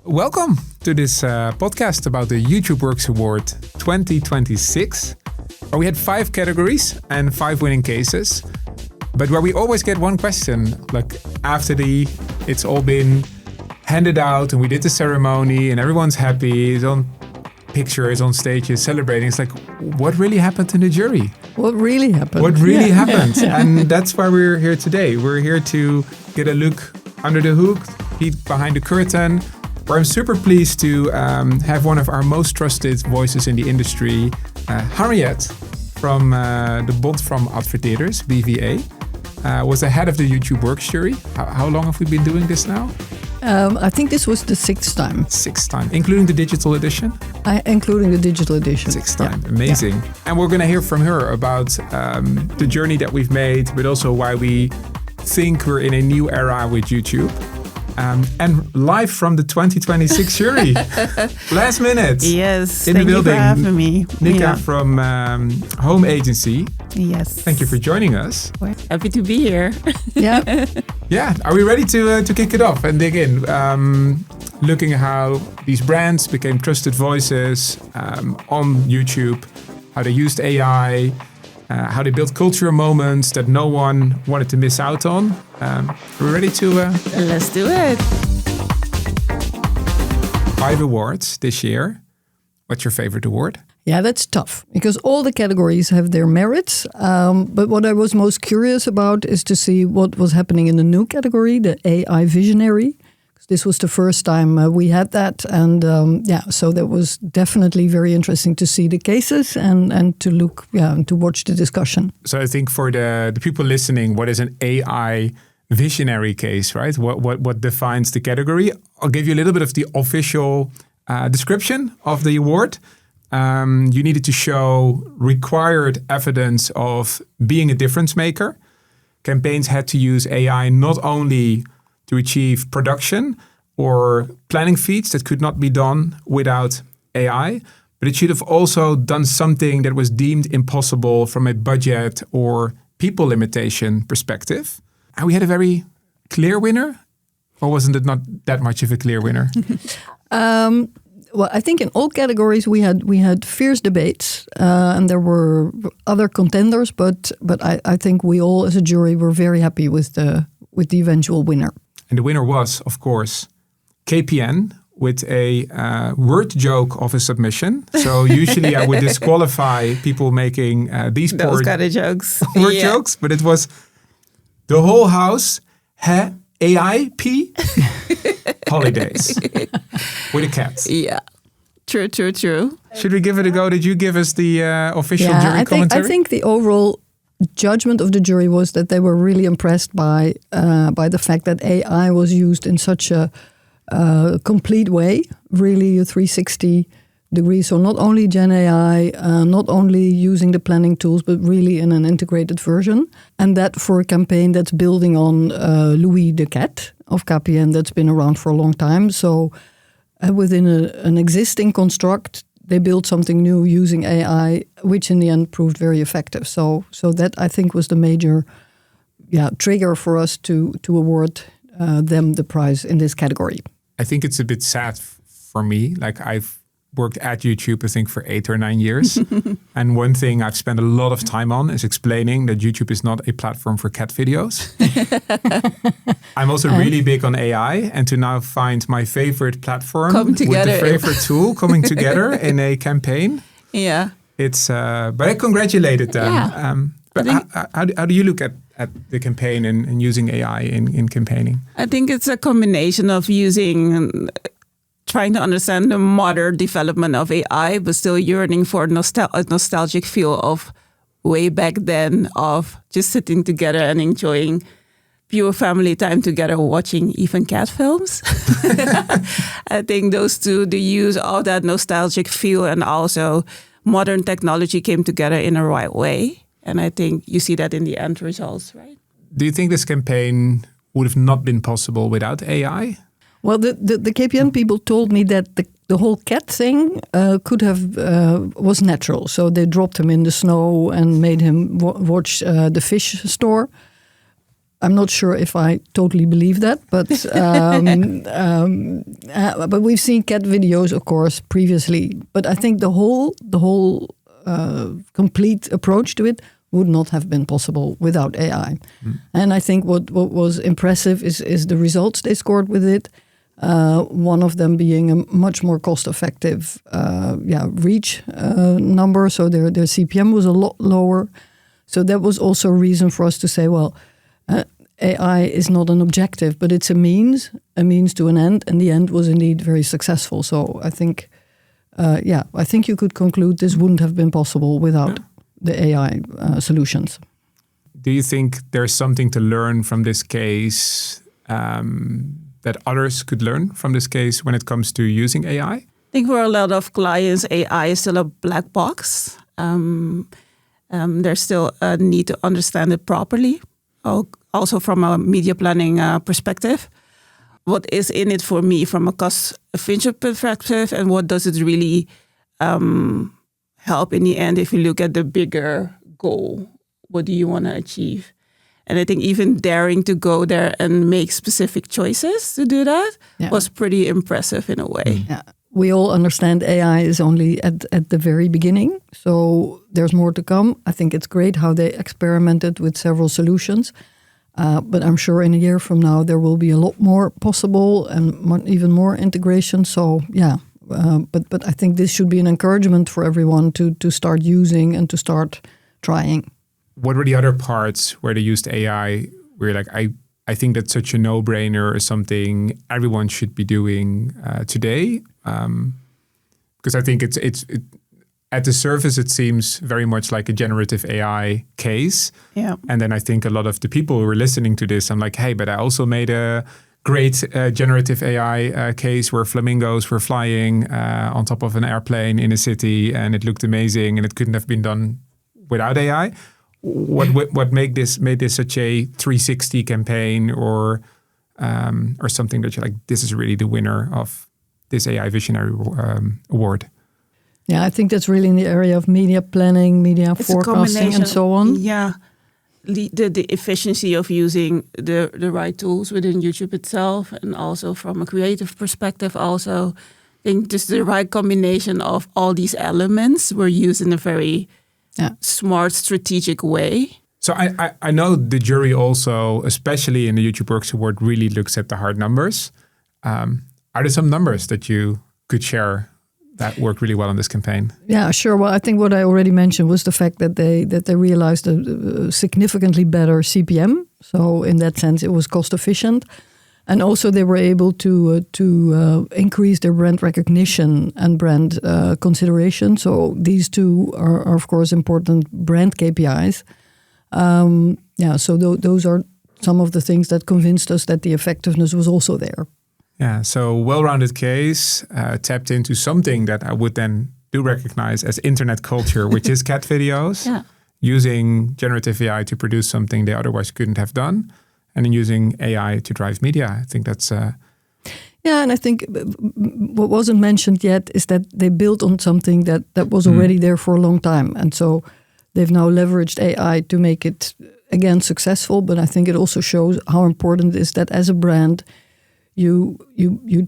Welcome to this podcast about the YouTube Works Award 2026. We had 5 categories and 5 winning cases, but where we always get one question, like after it's all been handed out and we did the ceremony and everyone's happy, it's on pictures, on stages, celebrating. It's like, what really happened in the jury? What really happened? What really happened? And that's why we're here today. We're here to get a look under the hood, peek behind the curtain, where I'm super pleased to have one of our most trusted voices in the industry, Henriette from the Bond from Adverteerders, BVA, was the head of the YouTube Works jury. How long have we been doing this now? I think this was the 6th time. 6th time, including the digital edition? Including the digital edition. 6th time, amazing. Yeah. And we're going to hear from her about the journey that we've made, but also why we think we're in a new era with YouTube. And live from the 2026 jury. Last minute. Yes, in thank the building. You for having me. Nneka from Home Agency. Yes. Thank you for joining us. Happy to be here. Yeah. Yeah. Are we ready to kick it off and dig in? Looking at how these brands became trusted voices on YouTube, how they used AI, how they built cultural moments that no one wanted to miss out on. We're ready to... Let's do it. 5 awards this year. What's your favorite award? Yeah, that's tough because all the categories have their merits. But what I was most curious about is to see what was happening in the new category, the AI Visionary. This was the first time we had that. And so that was definitely very interesting to see the cases and to look, and to watch the discussion. So I think for the people listening, what is an AI visionary case, right? What defines the category? I'll give you a little bit of the official description of the award. You needed to show required evidence of being a difference maker. Campaigns had to use AI not only to achieve production or planning feats that could not be done without AI, but it should have also done something that was deemed impossible from a budget or people limitation perspective. And we had a very clear winner, or wasn't it not that much of a clear winner? Well, I think in all categories we had fierce debates, and there were other contenders, but I think we all as a jury were very happy with the eventual winner. And the winner was, of course, KPN with a word joke of a submission. So usually I would disqualify people making these Those kind of jokes. word jokes, but it was the whole house AIP holidays with a cat. Yeah, true. Should we give it a go? Did you give us the official jury commentary? I think the overall judgment of the jury was that they were really impressed by the fact that AI was used in such a complete way, really a 360 degrees. So not only Gen AI, not only using the planning tools, but really in an integrated version. And that for a campaign that's building on Louis the cat of KPN that's been around for a long time. So within an existing construct, they built something new using AI, which in the end proved very effective. So that I think was the major trigger for us to award them the prize in this category. I think it's a bit sad for me. Like I've worked at YouTube, I think, for 8 or 9 years. And one thing I've spent a lot of time on is explaining that YouTube is not a platform for cat videos. I'm also really big on AI. And to now find my favorite platform with the favorite tool coming together in a campaign. Yeah. It's but I congratulated them. Yeah. But how do you look at the campaign and using AI in campaigning? I think it's a combination of trying to understand the modern development of AI, but still yearning for a nostalgic feel of way back then, of just sitting together and enjoying pure family time together, watching even cat films. I think those two, the use of that nostalgic feel and also modern technology came together in a right way. And I think you see that in the end results, right? Do you think this campaign would have not been possible without AI? Well, the KPN people told me that the whole cat thing was natural. So they dropped him in the snow and made him watch the fish store. I'm not sure if I totally believe that, but but we've seen cat videos, of course, previously. But I think the whole complete approach to it would not have been possible without AI. And I think what was impressive is the results they scored with it. One of them being a much more cost-effective reach number, so their CPM was a lot lower. So that was also a reason for us to say, well, AI is not an objective, but it's a means to an end, and the end was indeed very successful. So I think, I think you could conclude this wouldn't have been possible without the AI solutions. Do you think there's something to learn from this case that others could learn from this case when it comes to using AI? I think for a lot of clients, AI is still a black box. There's still a need to understand it properly, also from a media planning perspective. What is in it for me from a cost-efficient perspective, and what does it really help in the end if you look at the bigger goal? What do you want to achieve? And I think even daring to go there and make specific choices to do that was pretty impressive in a way. Yeah. We all understand AI is only at the very beginning, so there's more to come. I think it's great how they experimented with several solutions, but I'm sure in a year from now there will be a lot more possible and even more integration. So but I think this should be an encouragement for everyone to start using and to start trying. What were the other parts where they used AI where you're like, I think that's such a no-brainer or something everyone should be doing today? Because I think it's at the surface, it seems very much like a generative AI case. Yeah. And then I think a lot of the people who are listening to this, I'm like, hey, but I also made a great generative AI case where flamingos were flying on top of an airplane in a city, and it looked amazing, and it couldn't have been done without AI. What made this such a 360 campaign or something that you're like, this is really the winner of this AI Visionary Award? Yeah, I think that's really in the area of media planning, media forecasting, and so on. Yeah, the efficiency of using the right tools within YouTube itself, and also from a creative perspective, also I think just the right combination of all these elements were used in a very smart, strategic way. So I know the jury also, especially in the YouTube Works Award, really looks at the hard numbers. Are there some numbers that you could share that worked really well in this campaign? Yeah, sure. Well, I think what I already mentioned was the fact that they realized a significantly better CPM. So in that sense, it was cost efficient. And also they were able to increase their brand recognition and brand consideration. So these two are of course important brand KPIs. So those are some of the things that convinced us that the effectiveness was also there. Yeah, so well-rounded case, tapped into something that I would then do recognize as internet culture, which is cat videos, using generative AI to produce something they otherwise couldn't have done, and then using AI to drive media. I think that's... Yeah, and I think what wasn't mentioned yet is that they built on something that was already there for a long time. And so they've now leveraged AI to make it, again, successful. But I think it also shows how important it is that as a brand, you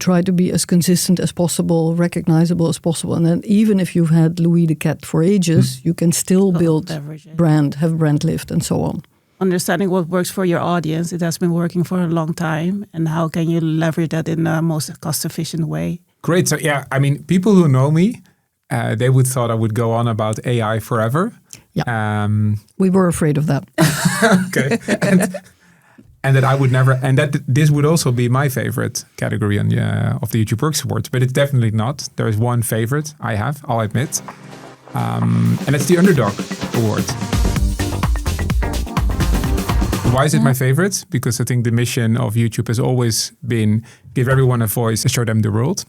try to be as consistent as possible, recognizable as possible. And then even if you've had Louis the Cat for ages, you can still build brand, have brand lift and so on. Understanding what works for your audience, it has been working for a long time. And how can you leverage that in the most cost-efficient way? Great. So yeah, I mean, people who know me, they would thought I would go on about AI forever. Yeah, we were afraid of that. Okay. And that I would never, and that this would also be my favorite category on of the YouTube Works Awards, but it's definitely not. There is one favorite I have, I'll admit, and it's the Underdog Award. Why is it my favorite? Because I think the mission of YouTube has always been give everyone a voice and show them the world.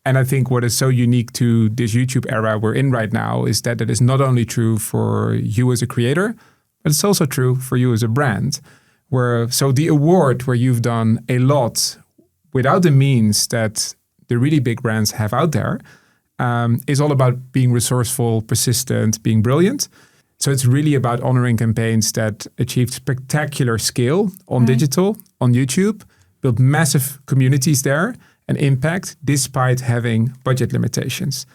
And I think what is so unique to this YouTube era we're in right now is that it is not only true for you as a creator, but it's also true for you as a brand. So the award where you've done a lot without the means that the really big brands have out there is all about being resourceful, persistent, being brilliant. So it's really about honoring campaigns that achieved spectacular scale on digital, on YouTube, built massive communities there and impact despite having budget limitations.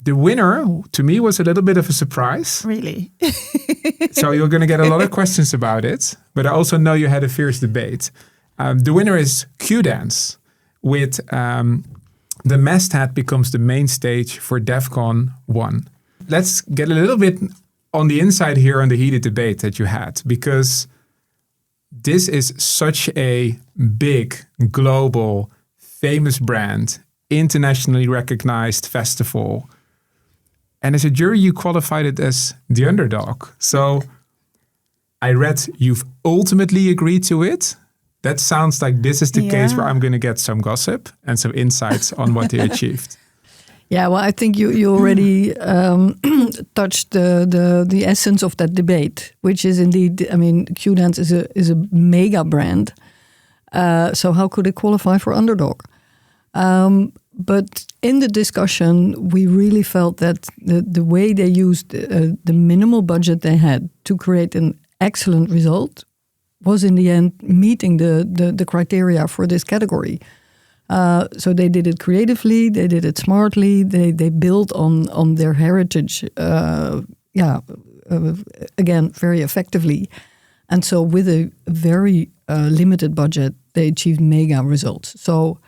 The winner, to me, was a little bit of a surprise. Really? So you're going to get a lot of questions about it, but I also know you had a fierce debate. The winner is Q-Dance with The Masthead becomes the main stage for DEFCON 1. Let's get a little bit on the inside here on the heated debate that you had, because this is such a big, global, famous brand, internationally recognized festival. And as a jury, you qualified it as the underdog. So I read you've ultimately agreed to it. That sounds like this is the case where I'm going to get some gossip and some insights on what they achieved. Yeah, well, I think you already touched the essence of that debate, which is indeed, I mean, Q-Dance is a mega brand. So how could it qualify for underdog? But in the discussion, we really felt that the way they used the minimal budget they had to create an excellent result was in the end meeting the criteria for this category. So they did it creatively, they did it smartly, they built on their heritage, again, very effectively. And so with a very limited budget, they achieved mega results. So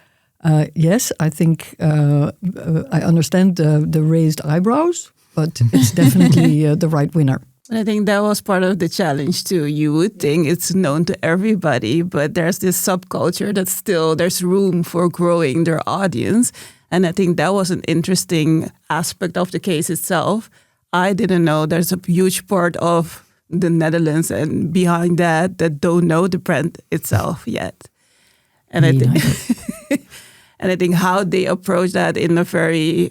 yes, I think I understand the raised eyebrows, but it's definitely the right winner. And I think that was part of the challenge too. You would think it's known to everybody, but there's this subculture that still there's room for growing their audience. And I think that was an interesting aspect of the case itself. I didn't know there's a huge part of the Netherlands and behind that don't know the brand itself yet. And I think how they approach that in a very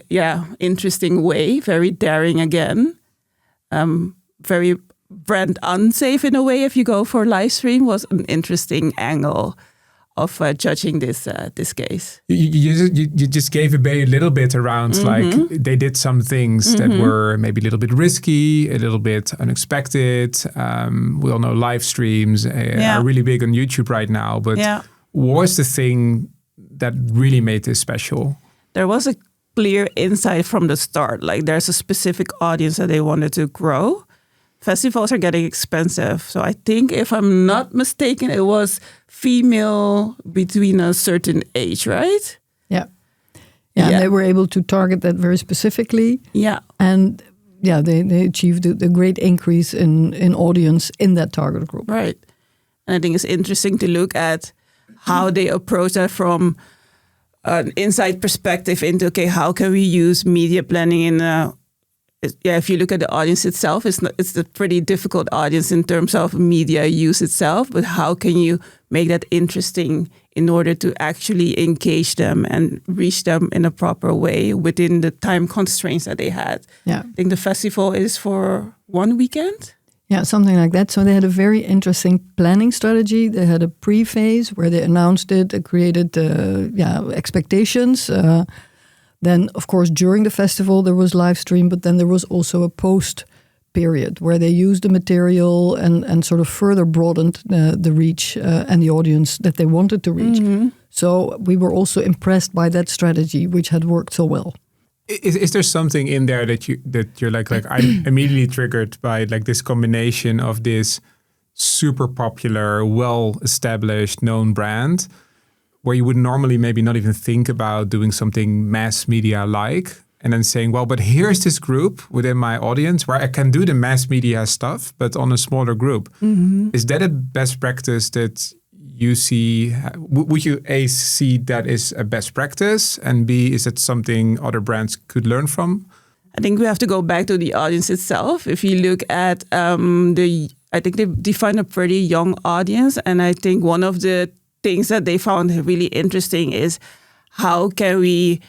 interesting way, very daring again. Very brand unsafe in a way if you go for live stream was an interesting angle of judging this case. You just gave a little bit around like they did some things that were maybe a little bit risky, a little bit unexpected. We all know live streams are really big on YouTube right now, but what was the thing that really made this special? There was a clear insight from the start. Like there's a specific audience that they wanted to grow. Festivals are getting expensive. So I think if I'm not mistaken, it was female between a certain age, right? Yeah. And they were able to target that very specifically. Yeah. And they achieved a great increase in audience in that target group. Right. And I think it's interesting to look at how they approach that from an inside perspective into, okay, how can we use media planning in if you look at the audience itself, it's a pretty difficult audience in terms of media use itself, but how can you make that interesting in order to actually engage them and reach them in a proper way within the time constraints that they had? Yeah. I think the festival is for 1 weekend. Yeah, something like that. So they had a very interesting planning strategy. They had a pre-phase where they announced it, they created expectations. Then, of course, during the festival, there was live stream, but then there was also a post period where they used the material and sort of further broadened the reach and the audience that they wanted to reach. Mm-hmm. So we were also impressed by that strategy, which had worked so well. Is there something in there that you're like I'm immediately triggered by like this combination of this super popular, well-established, known brand, where you would normally maybe not even think about doing something mass media like, and then saying, well, but here's this group within my audience where I can do the mass media stuff, but on a smaller group. Mm-hmm. Is that a best practice that you see? Would you A, see that is a best practice, and B, is it something other brands could learn from? I think we have to go back to the audience itself. If you look at I think they define a pretty young audience, and I think one of the things that they found really interesting is how can we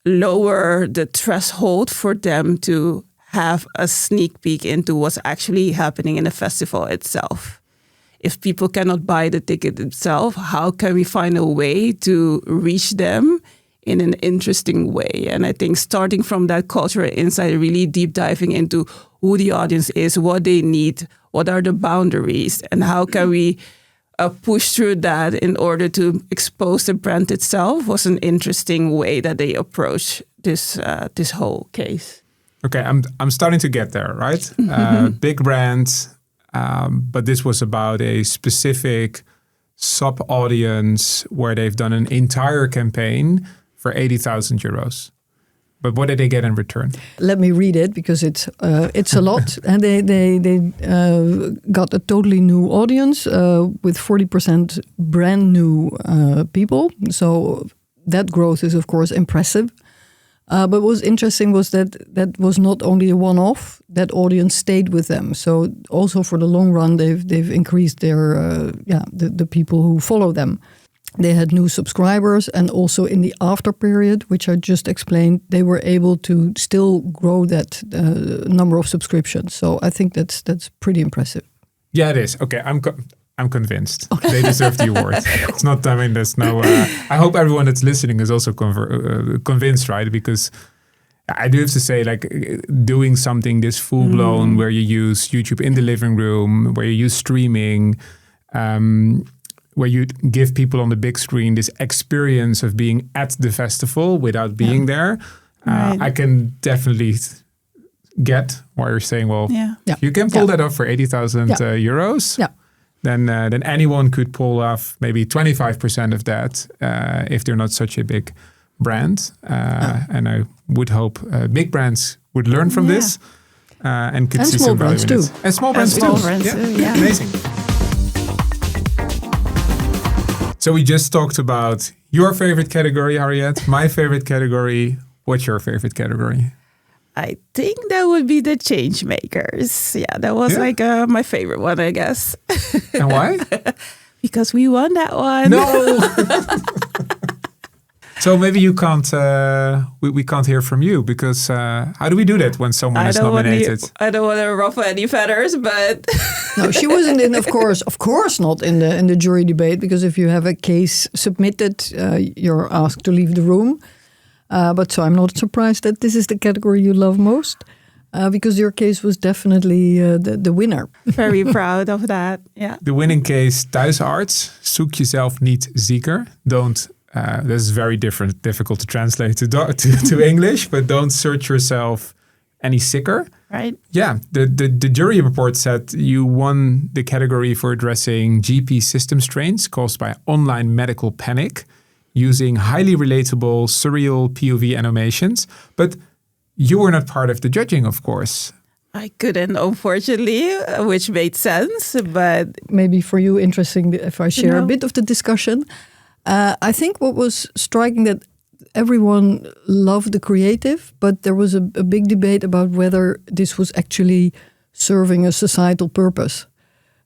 lower the threshold for them to have a sneak peek into what's actually happening in the festival itself. If people cannot buy the ticket itself, how can we find a way to reach them in an interesting way. And I think starting from that cultural insight, really deep diving into who the audience is, what they need, what are the boundaries, and how can we push through that in order to expose the brand itself was an interesting way that they approach this whole case. Okay, I'm starting to get there, right? Big brands, but this was about a specific sub-audience where they've done an entire campaign for 80,000 euros. But what did they get in return? Let me read it because it's a lot. And they got a totally new audience with 40% brand new people. So that growth is, of course, impressive. But what was interesting was that was not only a one-off. That audience stayed with them. So also for the long run, they've increased their the people who follow them. They had new subscribers, and also in the after period, which I just explained, they were able to still grow that number of subscriptions. So I think that's pretty impressive. Yeah, it is. Okay, I'm convinced. Okay. They deserve the award. It's not. I mean, there's no. I hope everyone that's listening is also convinced, right? Because I do have to say, like, doing something this full blown, where you use YouTube in the living room, where you use streaming. Where you give people on the big screen this experience of being at the festival without being there. Right. I can definitely get why you're saying, well, if you can pull that off for 80,000 euros, then anyone could pull off maybe 25% of that if they're not such a big brand. And I would hope big brands would learn from this and could see some value in it. And small brands too. Yeah. Amazing. So we just talked about your favorite category, Henriette, my favorite category. What's your favorite category? I think that would be the change makers. Yeah, that was my favorite one, I guess. And why? Because we won that one. No. So maybe you can't. We can't hear from you because how do we do that when someone is nominated? I don't want to ruffle any feathers, but no, she wasn't in. Of course, not in the jury debate, because if you have a case submitted, you're asked to leave the room. But so I'm not surprised that this is the category you love most, because your case was definitely the winner. Very proud of that. Yeah. The winning case: thuisarts, zoek jezelf niet zieker. Don't. This is very difficult to translate to English, but don't search yourself any sicker. Right. Yeah. The jury report said you won the category for addressing GP system strains caused by online medical panic using highly relatable, surreal POV animations. But you were not part of the judging, of course. I couldn't, unfortunately, which made sense. But maybe for you, interesting if I share a bit of the discussion. I think what was striking that everyone loved the creative, but there was a big debate about whether this was actually serving a societal purpose.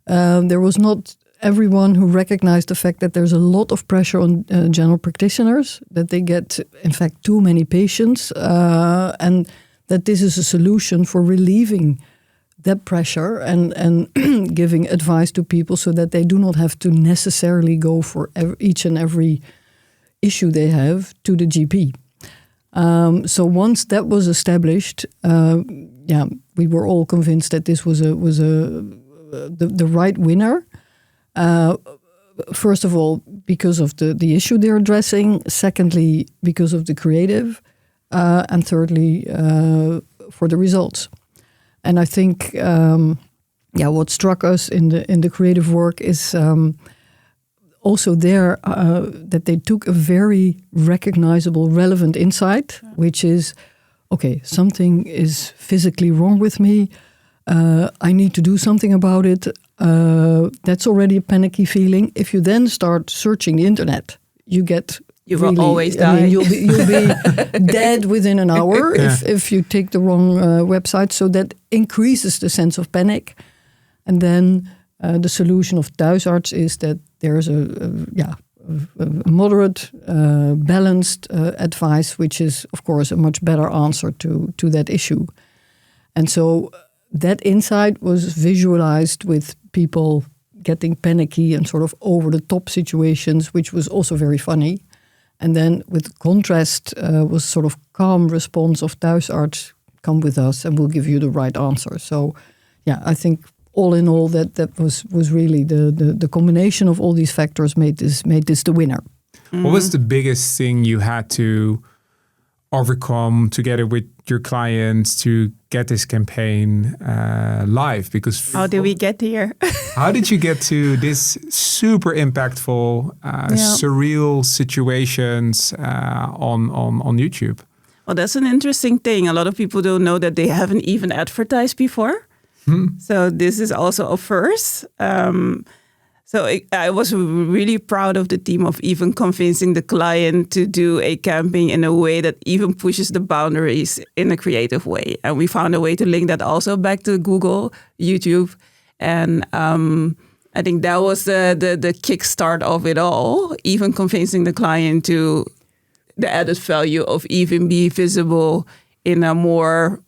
There was not everyone who recognized the fact that there's a lot of pressure on general practitioners, that they get, in fact, too many patients, and that this is a solution for relieving that pressure and giving advice to people so that they do not have to necessarily go for each and every issue they have to the GP. So once that was established, we were all convinced that this was the right winner. First of all, because of the issue they're addressing. Secondly, because of the creative. And thirdly, for the results. And I think, what struck us in the creative work is also there that they took a very recognizable, relevant insight, which is, okay, something is physically wrong with me. I need to do something about it. That's already a panicky feeling. If you then start searching the internet, you get... You will always die. I mean, you'll be dead within an hour if you take the wrong website. So that increases the sense of panic. And then the solution of thuisarts is that there's a moderate, balanced advice, which is, of course, a much better answer to that issue. And so that insight was visualized with people getting panicky and sort of over-the-top situations, which was also very funny. And then with contrast was sort of calm response of thuisarts, come with us and we'll give you the right answer. So yeah, I think all in all that was really the combination of all these factors made this the winner. What was the biggest thing you had to overcome together with your clients to get this campaign live? Because how did we get here? How did you get to this super impactful, surreal situations on YouTube? Well, that's an interesting thing. A lot of people don't know that they haven't even advertised before. So this is also a first. I was really proud of the team of even convincing the client to do a campaign in a way that even pushes the boundaries in a creative way. And we found a way to link that also back to Google, YouTube. And I think that was the kickstart of it all, even convincing the client to the added value of even be visible in a more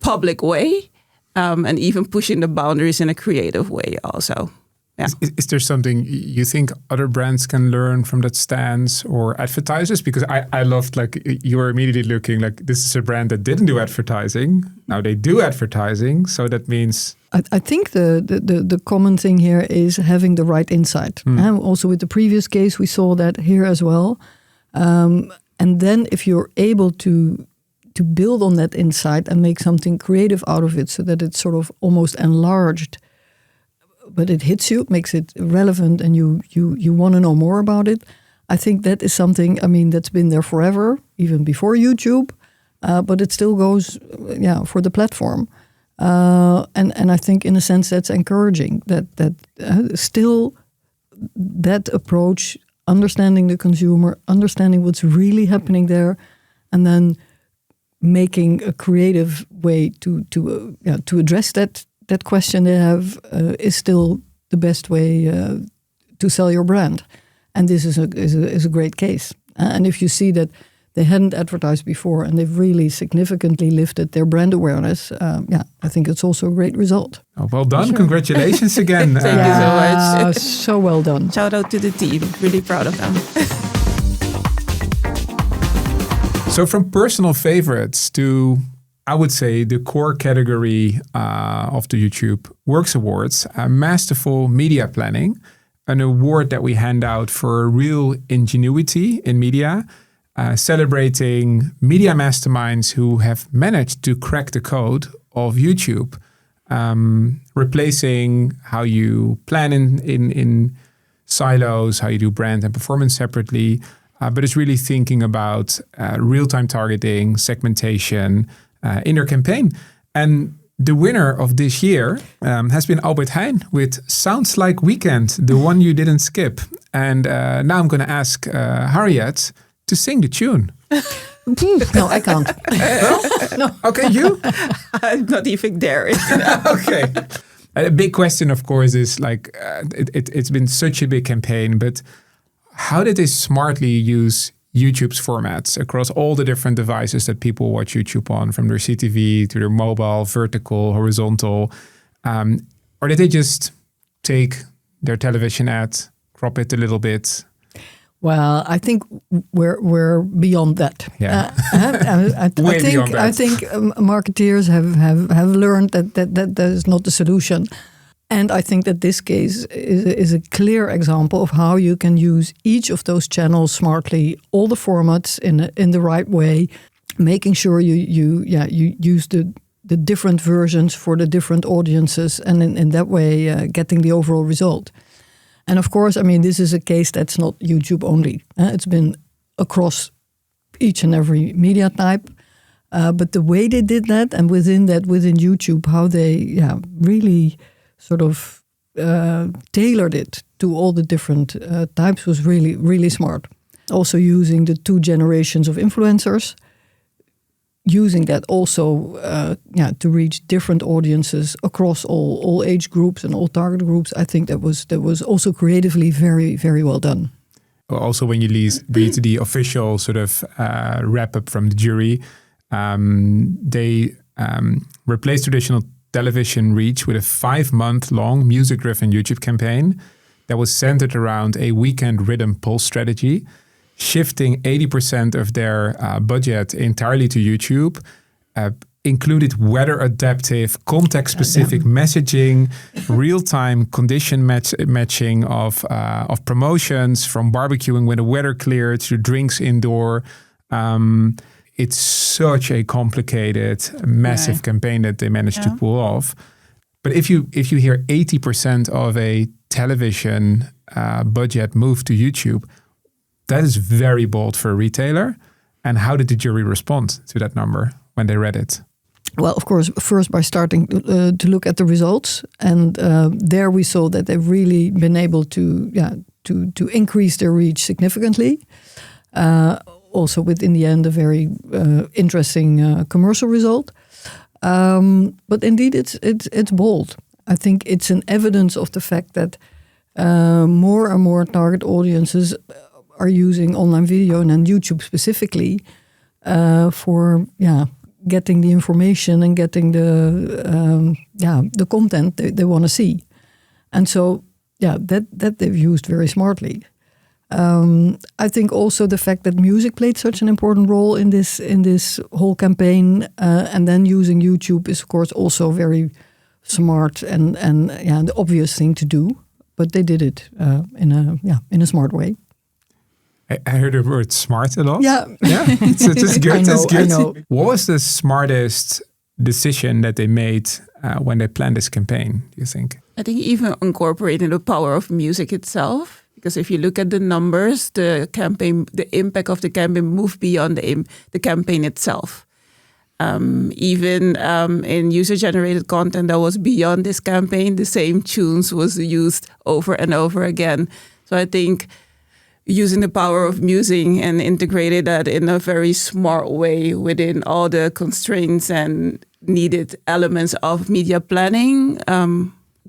public way, and even pushing the boundaries in a creative way also. Yeah. Is there something you think other brands can learn from that stance, or advertisers? Because I loved, like, you were immediately looking like, this is a brand that didn't do advertising. Now they do advertising. So that means... I think the common thing here is having the right insight. Also with the previous case, we saw that here as well. And then if you're able to build on that insight and make something creative out of it so that it's sort of almost enlarged, but it hits you, makes it relevant, and you want to know more about it. I think that is something, I mean, that's been there forever, even before YouTube, but it still goes, for the platform. And I think in a sense that's encouraging, that still that approach, understanding the consumer, understanding what's really happening there, and then making a creative way to address that question they have is still the best way to sell your brand. And this is a great case. And if you see that they hadn't advertised before and they've really significantly lifted their brand awareness, I think it's also a great result. Oh, well done. Sure. Congratulations again. Thank you so much. So well done. Shout out to the team. Really proud of them. So from personal favorites to, I would say, the core category of the YouTube Works Awards, Masterful Media Planning, an award that we hand out for real ingenuity in media, celebrating media masterminds who have managed to crack the code of YouTube, replacing how you plan in silos, how you do brand and performance separately, but it's really thinking about real-time targeting, segmentation in their campaign. And the winner of this year has been Albert Heijn with Sounds Like Weekend, the one you didn't skip. And now I'm going to ask Henriette to sing the tune. No, I can't. No? Okay, you? I'm not even there. Okay. A big question, of course, is like, it's been such a big campaign, but how did they smartly use YouTube's formats across all the different devices that people watch YouTube on, from their CTV to their mobile, vertical, horizontal? Or did they just take their television ad, crop it a little bit? Well, I think we're beyond that. Yeah. I think marketeers have learned that is not the solution. And I think that this case is a clear example of how you can use each of those channels smartly, all the formats in the right way, making sure you use the different versions for the different audiences, and in that way getting the overall result. And of course, I mean, this is a case that's not YouTube only. It's been across each and every media type. But the way they did that, and within YouTube, how they really sort of tailored it to all the different types was really, really smart. Also using the two generations of influencers, using that also to reach different audiences across all age groups and all target groups. I think that was also creatively very, very well done. Also, when you read the official sort of wrap-up from the jury, they replaced traditional television reach with a 5-month-long music-driven YouTube campaign that was centered around a weekend rhythm pulse strategy. shifting 80% of their budget entirely to YouTube, included weather adaptive, context specific messaging, real time condition matching of promotions, from barbecuing when the weather cleared to drinks indoor. It's such a complicated, massive campaign that they managed to pull off. But if you hear 80% of a television budget move to YouTube, that is very bold for a retailer. And how did the jury respond to that number when they read it? Well, of course, first by starting to look at the results, and there we saw that they've really been able to increase their reach significantly. Also, with in the end a very interesting commercial result. But indeed, it's bold. I think it's an evidence of the fact that more and more target audiences are using online video and YouTube specifically for getting the information and getting the content they want to see. And so that they've used very smartly. I think also the fact that music played such an important role in this whole campaign, and then using YouTube is of course also very smart and the obvious thing to do. But they did it in a smart way. I heard the word smart a lot. Yeah. It's good. I know. What was the smartest decision that they made when they planned this campaign, do you think? I think even incorporating the power of music itself. Because if you look at the numbers, the impact of the campaign moved beyond the campaign itself. Even in user-generated content that was beyond this campaign, the same tunes was used over and over again. So I think using the power of music and integrated that in a very smart way within all the constraints and needed elements of media planning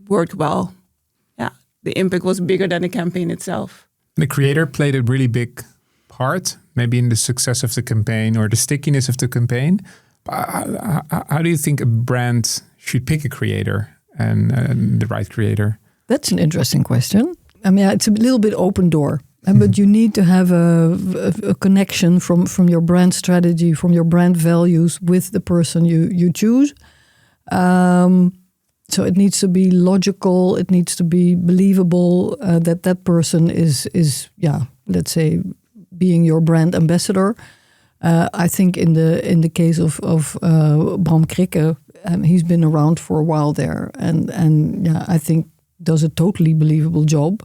worked well. The impact was bigger than the campaign itself. The creator played a really big part, maybe in the success of the campaign or the stickiness of the campaign. How do you think a brand should pick a creator and the right creator? That's an interesting question. I mean, it's a little bit open door, but you need to have a connection from your brand strategy, from your brand values with the person you choose. So it needs to be logical. It needs to be believable that person is let's say, being your brand ambassador. I think in the case of Bram Krikke, he's been around for a while there, and I think does a totally believable job.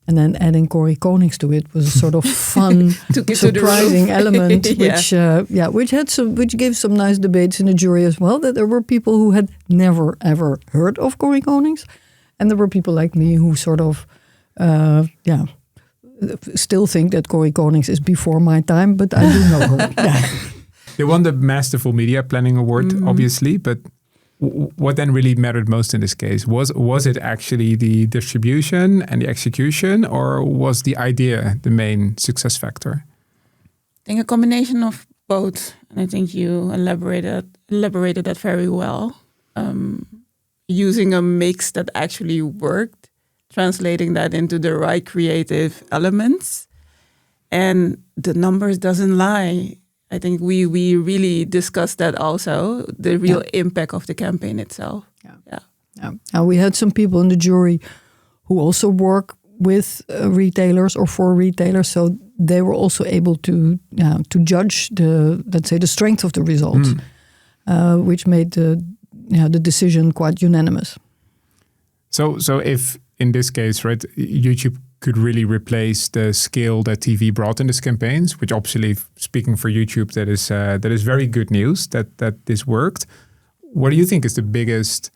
And then adding Corrie Konings to it was a sort of fun, surprising element, which gave some nice debates in the jury as well. That there were people who had never ever heard of Corrie Konings, and there were people like me who sort of, still think that Corrie Konings is before my time, but I do know her. They won the Masterful Media Planning Award, obviously, but what then really mattered most in this case? Was it actually the distribution and the execution, or was the idea the main success factor? I think a combination of both. And I think you elaborated that very well. Using a mix that actually worked, translating that into the right creative elements. And the numbers doesn't lie. I think we really discussed that also, the real impact of the campaign itself. We had some people in the jury who also work with retailers or for retailers, so they were also able to judge the strength of the result, which made the decision quite unanimous. So if in this case, right, YouTube could really replace the scale that TV brought in these campaigns, which obviously, speaking for YouTube, that is very good news that this worked. What do you think is the biggest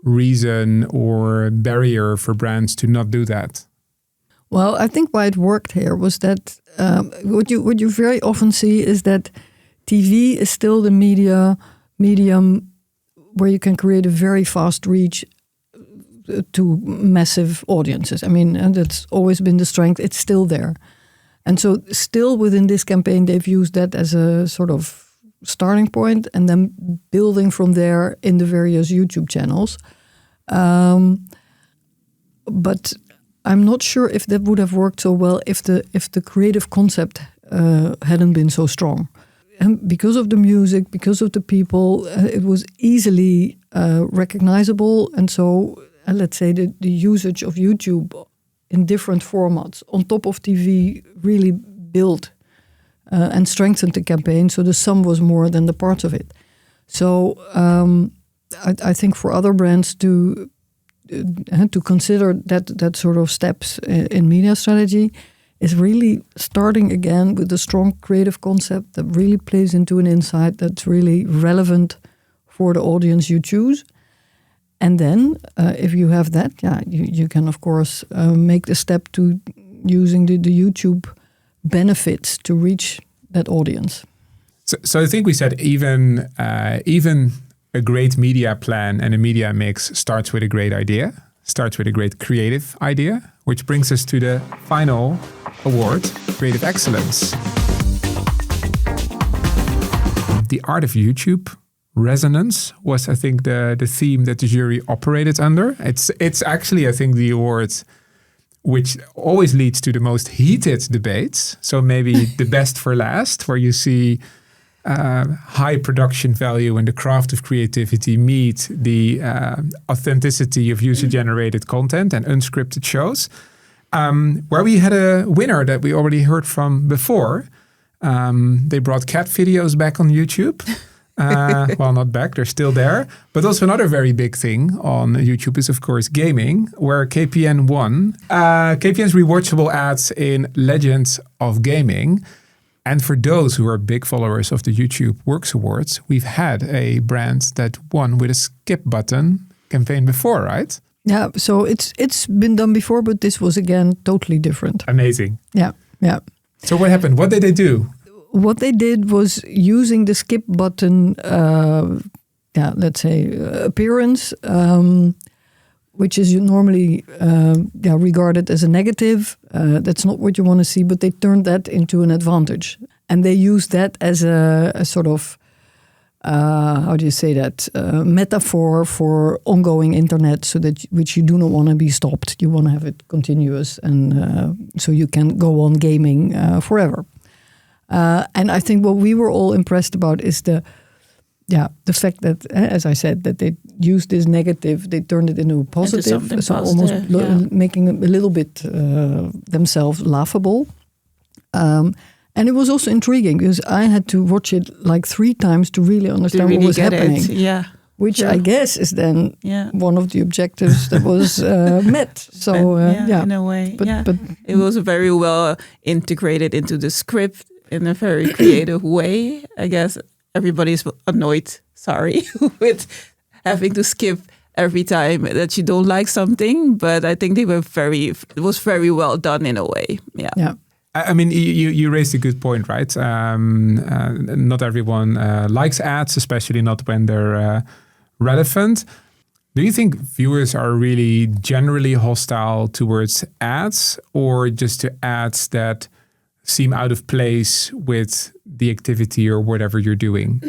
reason or barrier for brands to not do that? Well, I think why it worked here was that what you very often see is that TV is still the medium where you can create a very fast reach to massive audiences. I mean, and that's always been the strength. It's still there. And so still within this campaign, they've used that as a sort of starting point and then building from there in the various YouTube channels. But I'm not sure if that would have worked so well if the creative concept hadn't been so strong. And because of the music, because of the people, it was easily recognizable. And so, let's say the usage of YouTube in different formats on top of TV really built and strengthened the campaign. So the sum was more than the parts of it. So I think for other brands to consider that sort of steps in media strategy is really starting again with a strong creative concept that really plays into an insight that's really relevant for the audience you choose. And then if you have that, you can of course make the step to using the YouTube benefits to reach that audience. So I think we said even a great media plan and a media mix starts with a great idea, starts with a great creative idea, which brings us to the final award, Creative Excellence. The art of YouTube resonance was, I think, the theme that the jury operated under. It's actually, I think, the award which always leads to the most heated debates. So maybe the best for last, where you see high production value and the craft of creativity meet the authenticity of user-generated content and unscripted shows. Where we had a winner that we already heard from before. They brought cat videos back on YouTube. Well, not back, they're still there. But also another very big thing on YouTube is, of course, gaming, where KPN won. KPN's rewatchable ads in Legends of Gaming. And for those who are big followers of the YouTube Works Awards, we've had a brand that won with a skip button campaign before, right? Yeah, so it's been done before, but this was again totally different. Amazing. Yeah. So what happened? What did they do? What they did was using the skip button, let's say appearance, which is normally regarded as a negative. That's not what you want to see, but they turned that into an advantage. And they used that as a sort of, metaphor for ongoing internet, so that which you do not want to be stopped. You want to have it continuous, and so you can go on gaming forever. And I think what we were all impressed about is the fact that, as I said, that they used this negative, they turned it into a positive, so almost making a little bit themselves laughable. And it was also intriguing because I had to watch it like 3 times to really understand what was happening. Which I guess is then one of the objectives that was met. So in a way, but it was very well integrated into the script in a very creative way. I guess everybody's annoyed, with having to skip every time that you don't like something. But I think it was very well done in a way. Yeah. I mean, you raised a good point, right? Not everyone likes ads, especially not when they're relevant. Do you think viewers are really generally hostile towards ads, or just to ads that seem out of place with the activity or whatever you're doing?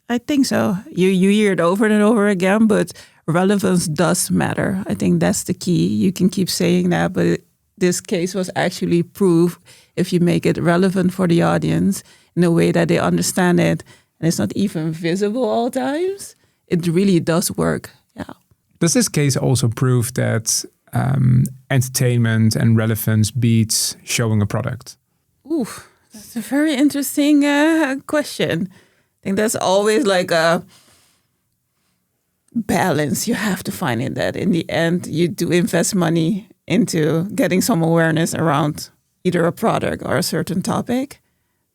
I think so. You hear it over and over again, but relevance does matter. I think that's the key. You can keep saying that, but this case was actually proof if you make it relevant for the audience in a way that they understand it, and it's not even visible all times, it really does work. Yeah. Does this case also prove that entertainment and relevance beats showing a product? Ooh, that's a very interesting question. I think that's always like a balance you have to find in that. In the end, you do invest money into getting some awareness around either a product or a certain topic.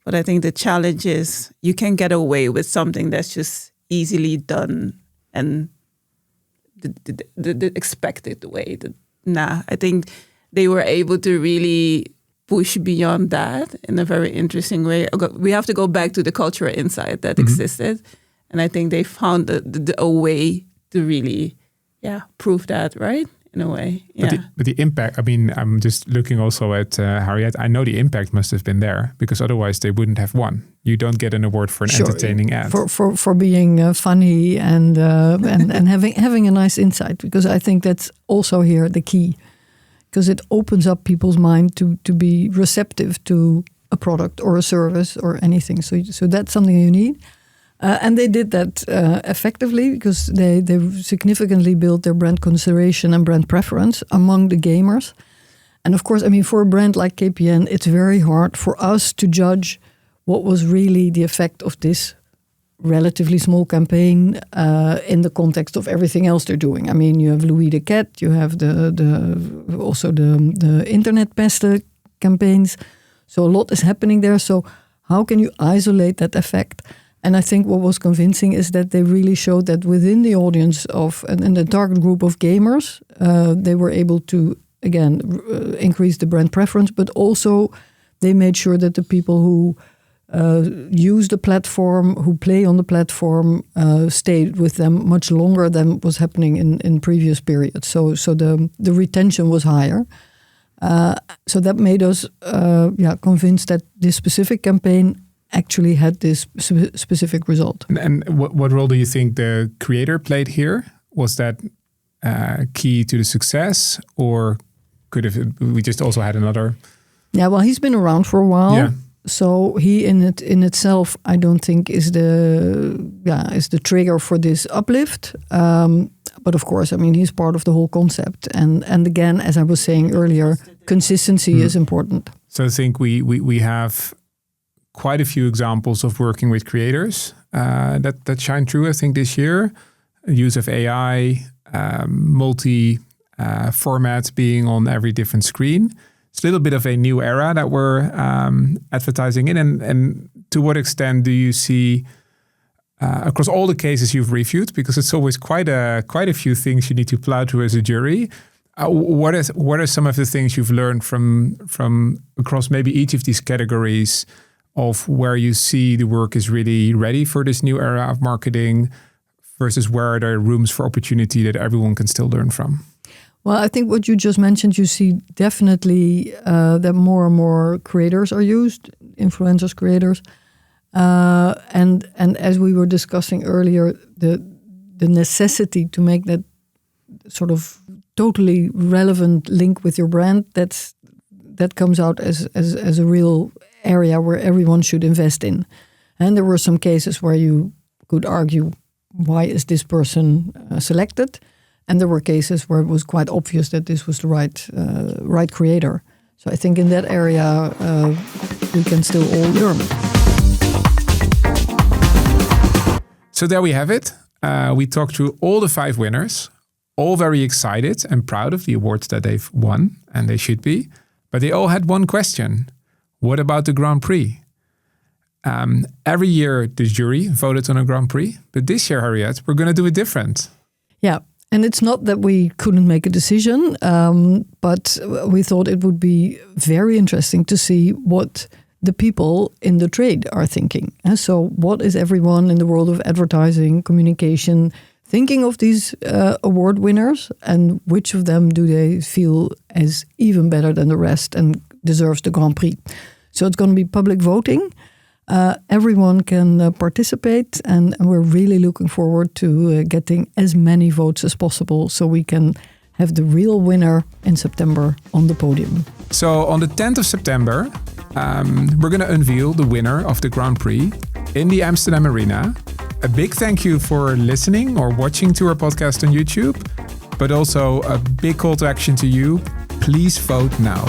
But I think the challenge is you can get away with something that's just easily done and the expected way. I think they were able to really push beyond that in a very interesting way. We have to go back to the cultural insight that existed. And I think they found a way to really, prove that, right? In a way, But the impact, I mean, I'm just looking also at Henriette. I know the impact must have been there, because otherwise they wouldn't have won. You don't get an award for an entertaining ad. For being funny and having a nice insight, because I think that's also here the key. because it opens up people's mind to be receptive to a product or a service or anything. So that's something you need. And they did that effectively because they significantly built their brand consideration and brand preference among the gamers. And of course, I mean, for a brand like KPN, it's very hard for us to judge what was really the effect of this relatively small campaign in the context of everything else they're doing. I mean, you have Louis the Cat, you have also the internet peste campaigns. So a lot is happening there. So how can you isolate that effect? And I think what was convincing is that they really showed that within the audience of and the target group of gamers, they were able to, again, increase the brand preference, but also they made sure that the people who use the platform, who play on the platform, stayed with them much longer than was happening in previous periods. So the retention was higher. So that made us convinced that this specific campaign actually had this specific result. And what role do you think the creator played here? Was that key to the success, or we just also had another? Yeah, well, he's been around for a while. Yeah. So he in itself, I don't think is the trigger for this uplift. But of course, I mean, he's part of the whole concept. And again, as I was saying earlier, consistency is important. So I think we have quite a few examples of working with creators that shine through, I think, this year. Use of AI, multi formats being on every different screen. It's a little bit of a new era that we're advertising in. And to what extent do you see across all the cases you've reviewed, because it's always quite a few things you need to plow through as a jury. What are some of the things you've learned from across maybe each of these categories of where you see the work is really ready for this new era of marketing versus where are there rooms for opportunity that everyone can still learn from? Well, I think what you just mentioned, you see definitely that more and more creators are used, influencers, creators. And as we were discussing earlier, the necessity to make that sort of totally relevant link with your brand, that comes out as a real area where everyone should invest in. And there were some cases where you could argue, why is this person selected? And there were cases where it was quite obvious that this was the right creator. So I think in that area, we can still all learn. So there we have it. We talked through all the 5 winners, all very excited and proud of the awards that they've won, and they should be. But they all had one question. What about the Grand Prix? Every year, the jury voted on a Grand Prix. But this year, Henriette, we're going to do it different. Yeah. And it's not that we couldn't make a decision, but we thought it would be very interesting to see what the people in the trade are thinking. And so what is everyone in the world of advertising, communication thinking of these award winners, and which of them do they feel is even better than the rest and deserves the Grand Prix? So it's going to be public voting. Everyone can participate, and we're really looking forward to getting as many votes as possible so we can have the real winner in September on the podium. So on the 10th of September, we're going to unveil the winner of the Grand Prix in the Amsterdam Arena. A big thank you for listening or watching to our podcast on YouTube, but also a big call to action to you. Please vote now.